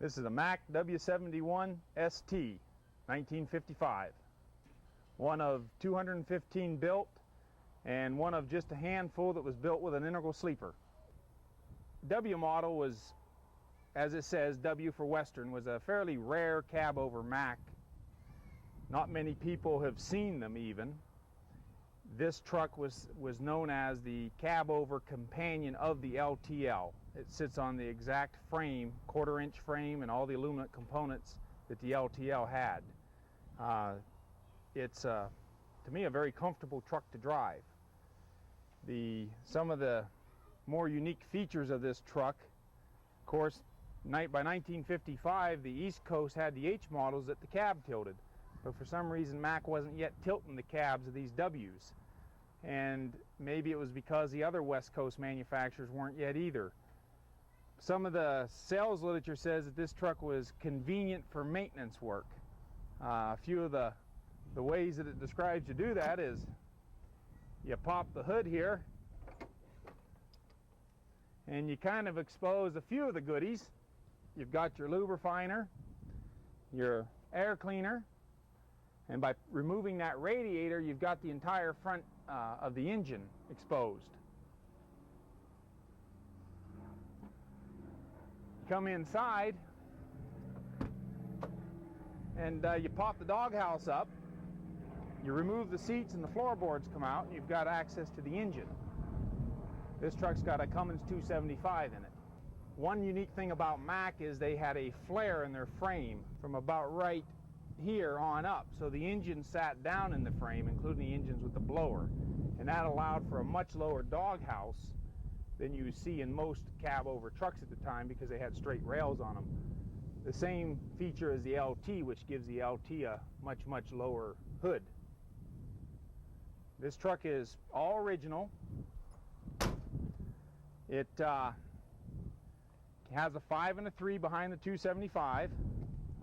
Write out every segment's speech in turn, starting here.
This is a Mack W71 ST, 1955. One of 215 built, and one of just a handful that was built with an integral sleeper. W model was, as it says, W for Western, was a fairly rare cab over Mack. Not many people have seen them even. This truck was known as the cab over companion of the LTL. It sits on the exact frame, quarter-inch frame, and all the aluminum components that the LTL had. It's, to me, a very comfortable truck to drive. Some of the more unique features of this truck, of course, by 1955, the East Coast had the H models that the cab tilted. But for some reason, Mack wasn't yet tilting the cabs of these Ws. And maybe it was because the other West Coast manufacturers weren't yet either. Some of the sales literature says that this truck was convenient for maintenance work. A few of the ways that it describes you do that is you pop the hood here and you kind of expose a few of the goodies. You've got your lube refiner, your air cleaner, and by removing that radiator, you've got the entire front of the engine exposed. You come inside and you pop the doghouse up. You remove the seats and the floorboards come out, and you've got access to the engine. This truck's got a Cummins 275 in it. One unique thing about Mack is they had a flare in their frame from about right here on up, so the engine sat down in the frame, including the engines with the blower, and that allowed for a much lower doghouse than you see in most cab over trucks at the time, because they had straight rails on them. The same feature as the LT, which gives the LT a much lower hood. This truck is all original. It has a 5 and a 3 behind the 275,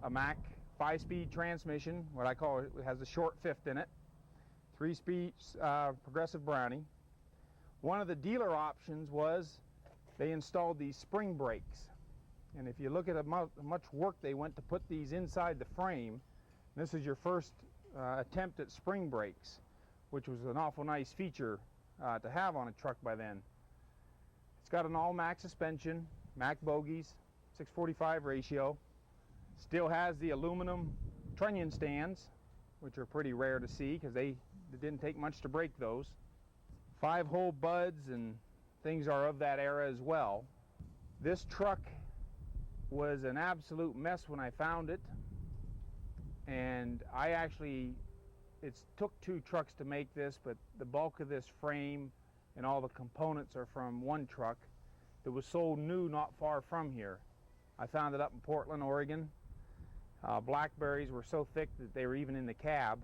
a Mack 5-speed transmission, what I call it has a short fifth in it, 3-speed progressive Brownie. One of the dealer options was they installed these spring brakes, and if you look at how much work they went to put these inside the frame, this is your first attempt at spring brakes, which was an awful nice feature to have on a truck by then. It's got an all Mack suspension, Mack bogies, 6:45 ratio. Still has the aluminum trunnion stands, which are pretty rare to see because it didn't take much to break those. 5-hole buds and things are of that era as well. This truck was an absolute mess when I found it, and it took 2 trucks to make this, but the bulk of this frame and all the components are from one truck that was sold new not far from here. I found it up in Portland, Oregon. Blackberries were so thick that they were even in the cab.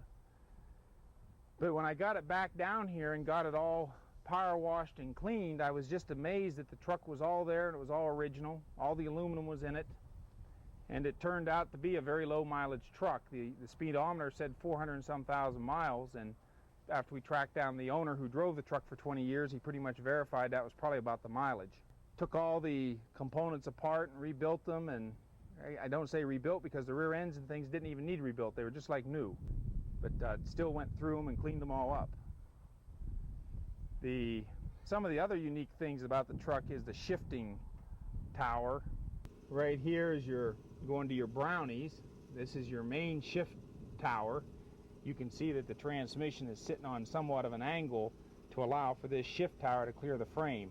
But when I got it back down here and got it all power washed and cleaned, I was just amazed that the truck was all there and it was all original. All the aluminum was in it. And it turned out to be a very low mileage truck. The speedometer said 400 and some thousand miles, and after we tracked down the owner who drove the truck for 20 years, he pretty much verified that was probably about the mileage. Took all the components apart and rebuilt them, and I don't say rebuilt because the rear ends and things didn't even need rebuilt. They were just like new. But still went through them and cleaned them all up. Some of the other unique things about the truck is the shifting tower. Right here is going to your Brownies. This is your main shift tower. You can see that the transmission is sitting on somewhat of an angle to allow for this shift tower to clear the frame.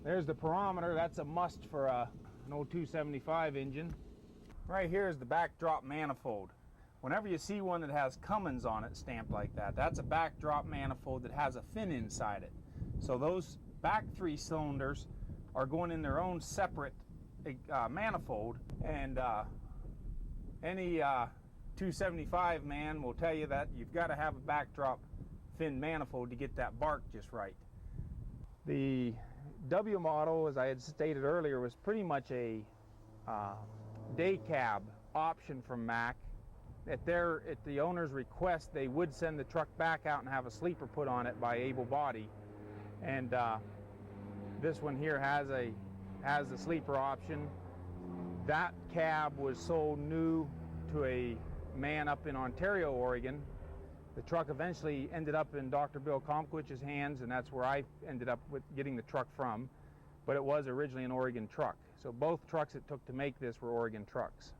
There's the barometer. That's a must for an old 275 engine. Right here is the backdrop manifold. Whenever you see one that has Cummins on it stamped like that, that's a backdrop manifold that has a fin inside it. So those back 3 cylinders are going in their own separate manifold, and any 275 man will tell you that you've got to have a backdrop fin manifold to get that bark just right. The W model, as I had stated earlier, was pretty much a day cab option from Mack. At the owner's request, they would send the truck back out and have a sleeper put on it by able body, and this one here has the sleeper option. That cab was sold new to a man up in Ontario, Oregon. The truck eventually ended up in Dr. Bill Comquich's hands, and that's where I ended up with getting the truck from. But it was originally an Oregon truck. So both trucks it took to make this were Oregon trucks.